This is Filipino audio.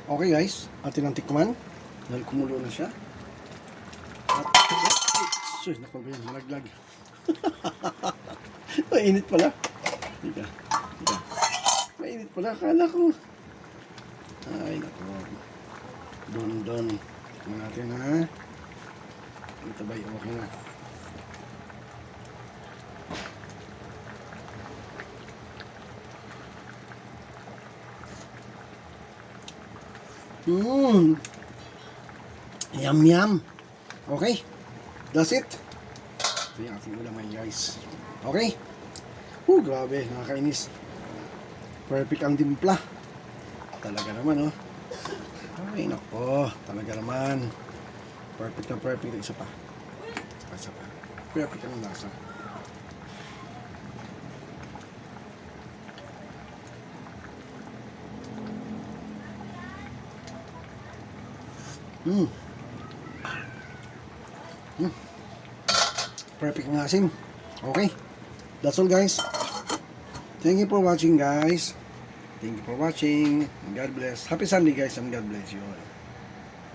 Okay guys, atin ang tikman. Dahil kumulo na siya. At, sus, naku ba yun, malaglag. Mainit pala. Tika. Mainit pala, akala ko. Ay, naku. Don. Tikman natin ha. Ito ba yung okay na? Yum. Okay. That's it. Ito yung ating ulam guys. Okay. Grabe. Nakakainis. Perfect ang dimpla. Talaga naman, oh. Ay, nako. Talaga naman. Perfect na perfect. Isa pa. Perfect ang lasa. Perfect ng asim. Okay. That's all guys. Thank you for watching guys. Thank you for watching. God bless. Happy Sunday guys and God bless you all.